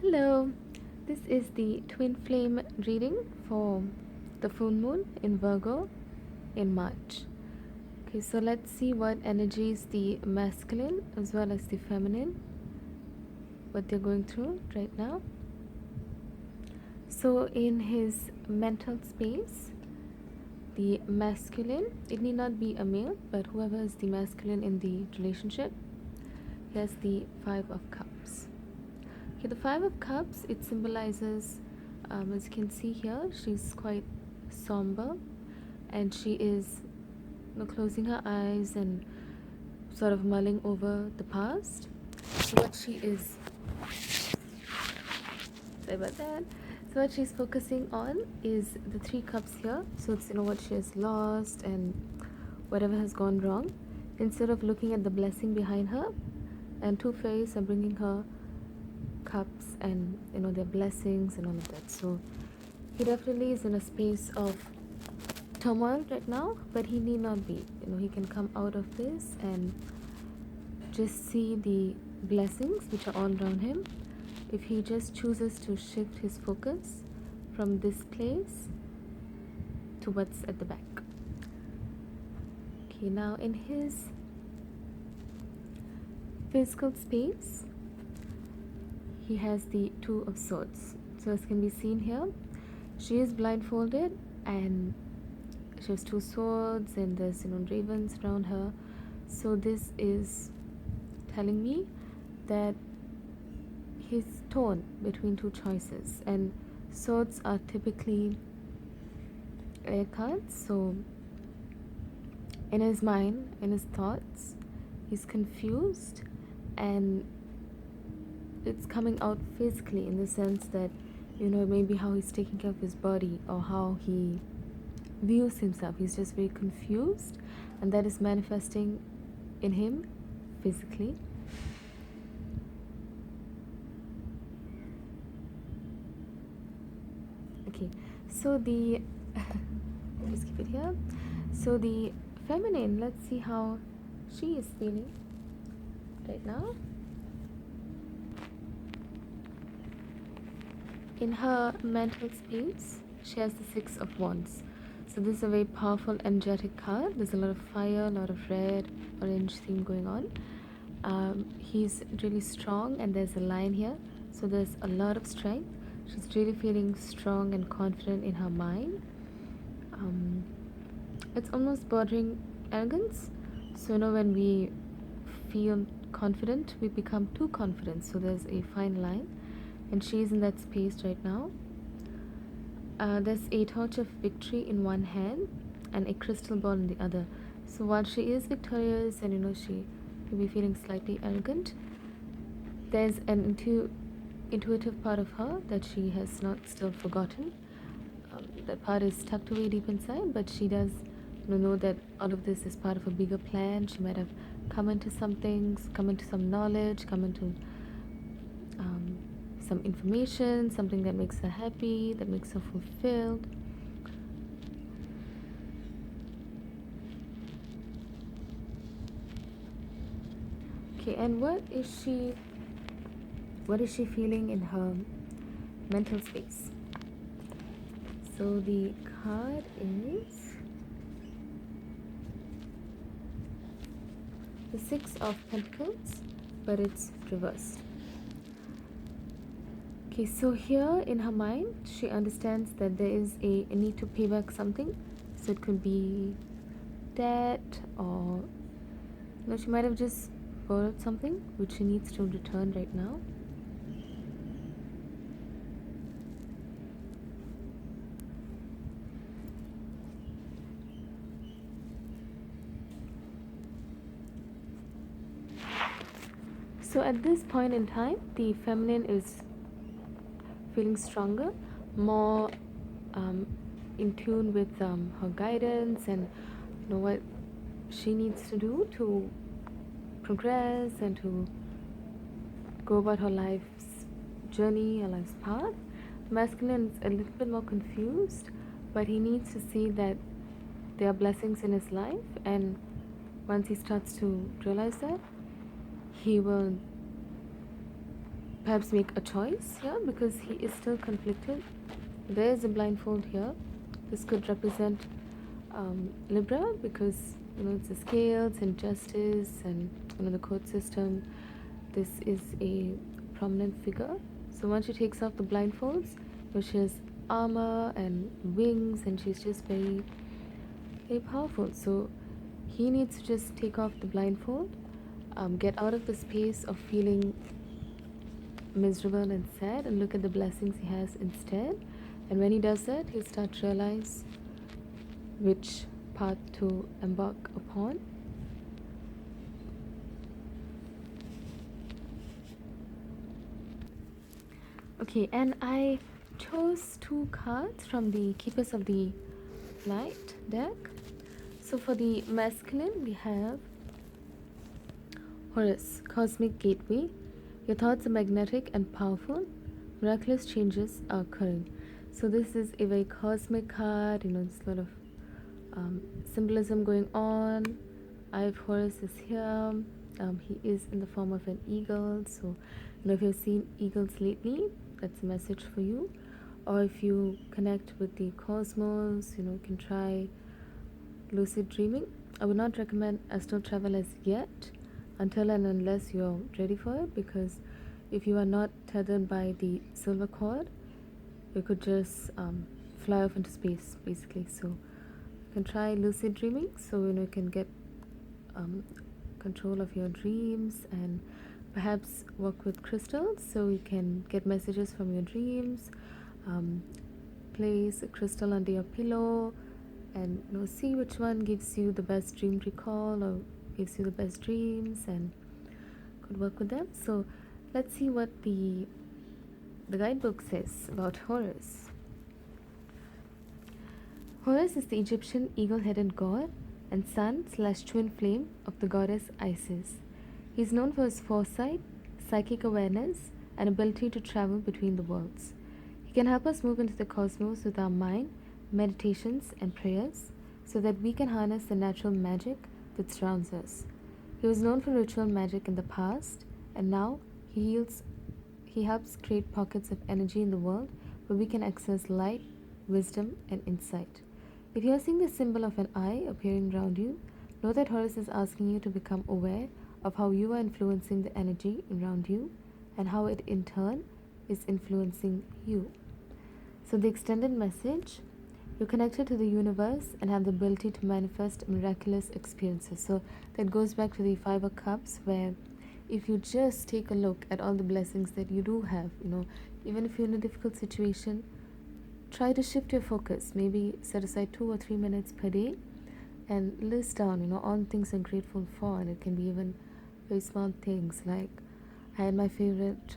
Hello, this is the twin flame reading for the full moon in Virgo in March. Okay, so let's see what energies the masculine as well as the feminine, what they're going through right now. So, in his mental space, the masculine, it need not be a male, but whoever is the masculine in the relationship, he has the Five of Cups. Okay, the Five of Cups, it symbolizes, as you can see here, she's quite somber and she is closing her eyes and sort of mulling over the past. So what she is, sorry about that. So what she's focusing on is the Three Cups here. So it's what she has lost and whatever has gone wrong. Instead of looking at the blessing behind her, and Two Fairies are bringing her cups and their blessings and all of that. So he definitely is in a space of turmoil right now, but he need not be. He can come out of this and just see the blessings which are all around him if he just chooses to shift his focus from this place to what's at the back. Okay, now in his physical space, he has the Two of Swords. So as can be seen here, she is blindfolded and she has two swords and there's ravens around her. So this is telling me that he's torn between two choices, and swords are typically air cards. So in his mind, in his thoughts, he's confused, and it's coming out physically in the sense that maybe how he's taking care of his body or how he views himself. He's just very confused, and that is manifesting in him physically. Okay, so the just keep it here. So the feminine, let's see how she is feeling right now. In her mental space, she has the Six of Wands. So this is a very powerful, energetic card. There's a lot of fire, a lot of red, orange theme going on. He's really strong, and there's a lion here. So there's a lot of strength. She's really feeling strong and confident in her mind. It's almost bordering arrogance. So when we feel confident, we become too confident. So there's a fine line, and she's in that space right now. There's a torch of victory in one hand and a crystal ball in the other. So while she is victorious and she may be feeling slightly arrogant, there's an intuitive part of her that she has not still forgotten. That part is tucked away deep inside, but she does know that all of this is part of a bigger plan. She might have come into some things, come into some knowledge, come into some information, something that makes her happy, that makes her fulfilled. Okay, and what is she feeling in her mental space? So the card is the Six of Pentacles, but it's reversed. Okay, so here in her mind, she understands that there is a need to pay back something. So it could be debt, or she might have just borrowed something which she needs to return right now. So at this point in time, the feminine is feeling stronger, more in tune with her guidance and what she needs to do to progress and to go about her life's journey, her life's path. The masculine is a little bit more confused, but he needs to see that there are blessings in his life, and once he starts to realize that, he will perhaps make a choice here because he is still conflicted. There's a blindfold here. This could represent Libra because it's the scales and justice and the court system. This is a prominent figure. So once she takes off the blindfolds, she has armor and wings, and she's just very, very powerful. So he needs to just take off the blindfold, get out of the space of feeling miserable and sad, and look at the blessings he has instead. And when he does that, he'll start to realize which path to embark upon. Okay, and I chose 2 cards from the Keepers of the Light deck. So for the masculine, we have Horus, Cosmic Gateway. Your thoughts are magnetic and powerful. Miraculous changes are occurring. So this is a very cosmic card. There's a lot of symbolism going on. Eye of Horus is here. He is in the form of an eagle. So if you've seen eagles lately, that's a message for you. Or if you connect with the cosmos, you can try lucid dreaming. I would not recommend astral travel as yet, until and unless you're ready for it, because if you are not tethered by the silver cord, you could just fly off into space basically. So you can try lucid dreaming, so you can get control of your dreams, and perhaps work with crystals so you can get messages from your dreams. Place a crystal under your pillow and see which one gives you the best dream recall or gives you the best dreams, and could work with them. So let's see what the guidebook says about Horus. Horus is the Egyptian eagle-headed god and son/twin flame of the goddess Isis. He is known for his foresight, psychic awareness, and ability to travel between the worlds. He can help us move into the cosmos with our mind, meditations, and prayers, so that we can harness the natural magic that surrounds us. He was known for ritual magic in the past, and now he helps create pockets of energy in the world where we can access light, wisdom, and insight. If you are seeing the symbol of an eye appearing around you, know that Horus is asking you to become aware of how you are influencing the energy around you and how it in turn is influencing you. So the extended message: you're connected to the universe and have the ability to manifest miraculous experiences. So that goes back to the 5 of Cups, where if you just take a look at all the blessings that you do have, even if you're in a difficult situation, try to shift your focus. Maybe set aside 2 or 3 minutes per day and list down, all the things you're grateful for. And it can be even very small things like, I had my favorite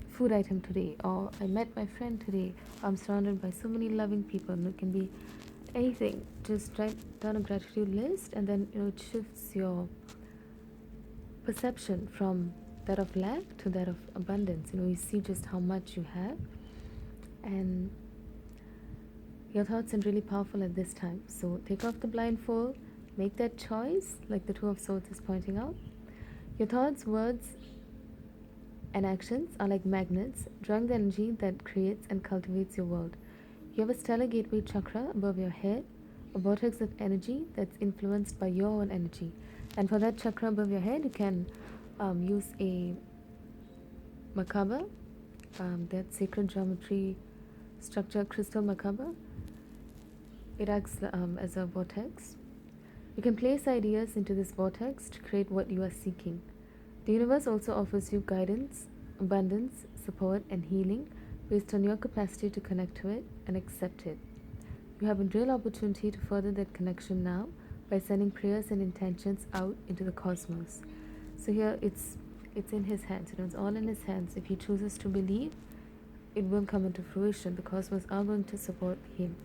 food item today, or I met my friend today, I'm surrounded by so many loving people. And it can be anything. Just write down a gratitude list, and then it shifts your perception from that of lack to that of abundance. You see just how much you have, and your thoughts are really powerful at this time. So take off the blindfold, make that choice, like the 2 of Swords is pointing out. Your thoughts, words, and actions are like magnets, drawing the energy that creates and cultivates your world. You have a stellar gateway chakra above your head, a vortex of energy that's influenced by your own energy. And for that chakra above your head, you can use a Merkaba, that sacred geometry structure, crystal Merkaba. It acts as a vortex. You can place ideas into this vortex to create what you are seeking. The universe also offers you guidance, abundance, support, and healing based on your capacity to connect to it and accept it. You have a real opportunity to further that connection now by sending prayers and intentions out into the cosmos. So here it's in his hands. It's all in his hands. If he chooses to believe, it will come into fruition. The cosmos are going to support him.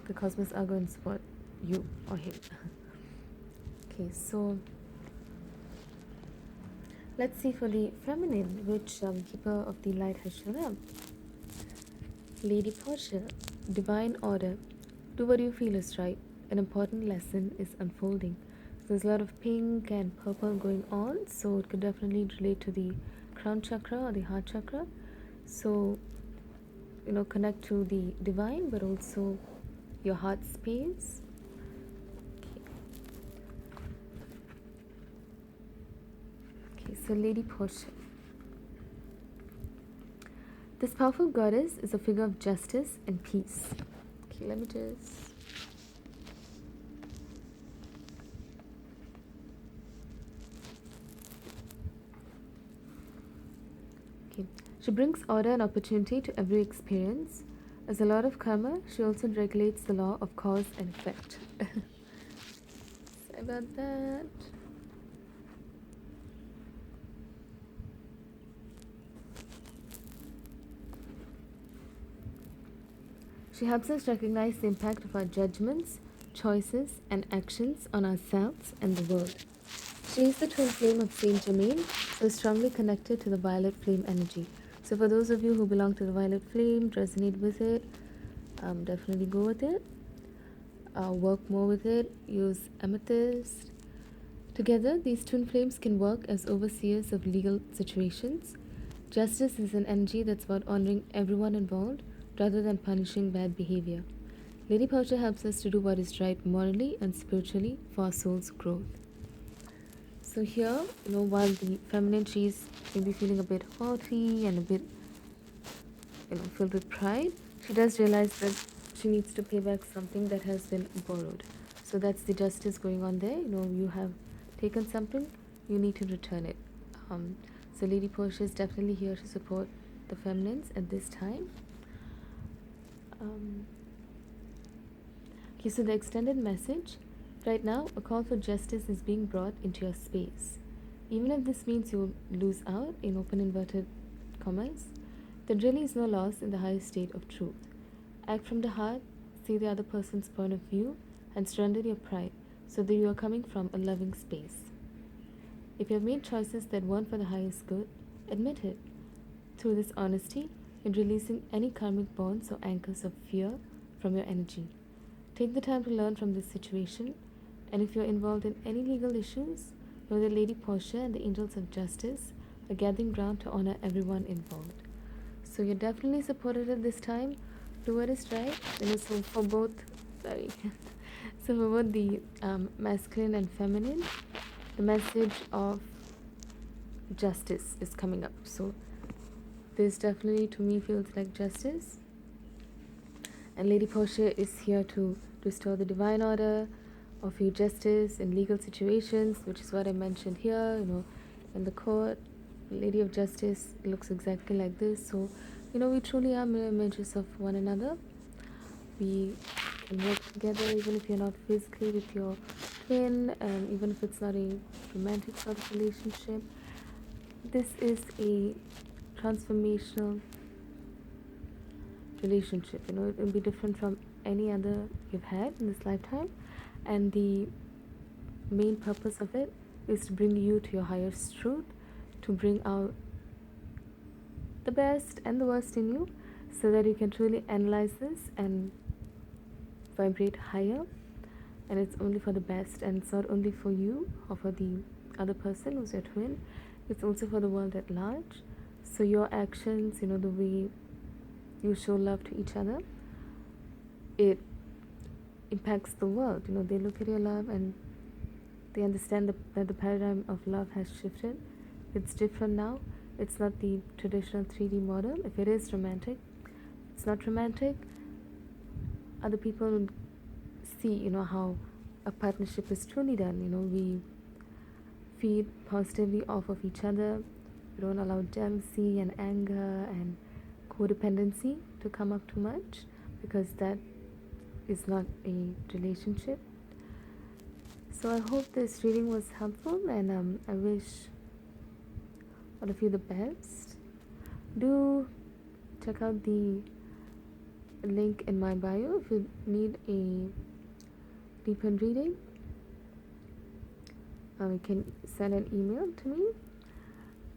The cosmos are going to support you or him. Okay, so let's see for the feminine, which Keeper of the Light has shown up. Lady Portia, Divine Order. Do what you feel is right. An important lesson is unfolding. There's a lot of pink and purple going on, so it could definitely relate to the crown chakra or the heart chakra. So, connect to the divine, but also your heart space. Okay, so Lady Portia. This powerful goddess is a figure of justice and peace. Okay, let me just. Okay, she brings order and opportunity to every experience. As a lord of karma, she also regulates the law of cause and effect. Sorry about that. She helps us recognize the impact of our judgments, choices, and actions on ourselves and the world. She is the twin flame of Saint Germain, so strongly connected to the violet flame energy. So for those of you who belong to the violet flame, resonate with it, definitely go with it. Work more with it. Use amethyst. Together, these twin flames can work as overseers of legal situations. Justice is an energy that's about honoring everyone involved rather than punishing bad behavior. Lady Portia helps us to do what is right morally and spiritually for our soul's growth. So here, while the feminine, she's maybe feeling a bit haughty and a bit, filled with pride, she does realize that she needs to pay back something that has been borrowed. So that's the justice going on there. You have taken something, you need to return it. So Lady Portia is definitely here to support the feminines at this time. Okay, so the extended message. Right now, a call for justice is being brought into your space. Even if this means you lose out, in open inverted commas, there really is no loss in the highest state of truth. Act from the heart, see the other person's point of view, and surrender your pride so that you are coming from a loving space. If you have made choices that weren't for the highest good, admit it. Through this honesty, in releasing any karmic bonds or anchors of fear from your energy. Take the time to learn from this situation, and if you're involved in any legal issues, know that Lady Portia and the Angels of Justice are gathering ground to honor everyone involved. So you're definitely supported at this time. Do what is right. So for both, sorry, so for both the masculine and feminine, the message of justice is coming up. So this definitely to me feels like justice. And Lady Portia is here to restore the divine order, offer you justice in legal situations, which is what I mentioned here, in the court. Lady of Justice looks exactly like this. So, we truly are mirror images of one another. We can work together even if you're not physically with your twin, and even if it's not a romantic sort of relationship. This is a transformational relationship. It will be different from any other you've had in this lifetime, and the main purpose of it is to bring you to your highest truth, to bring out the best and the worst in you, so that you can truly analyze this and vibrate higher. And it's only for the best, and it's not only for you or for the other person who's your twin, it's also for the world at large. So your actions, the way you show love to each other, it impacts the world. They look at your love and they understand that the paradigm of love has shifted. It's different now. It's not the traditional 3D model. If it is romantic, it's not romantic. Other people will see, how a partnership is truly done. We feed positively off of each other. We don't allow jealousy and anger and codependency to come up too much, because that is not a relationship. So I hope this reading was helpful, and I wish all of you the best. Do check out the link in my bio if you need a deeper reading. You can send an email to me,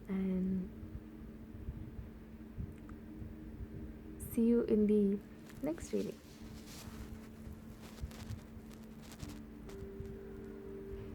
and see you in the next reading.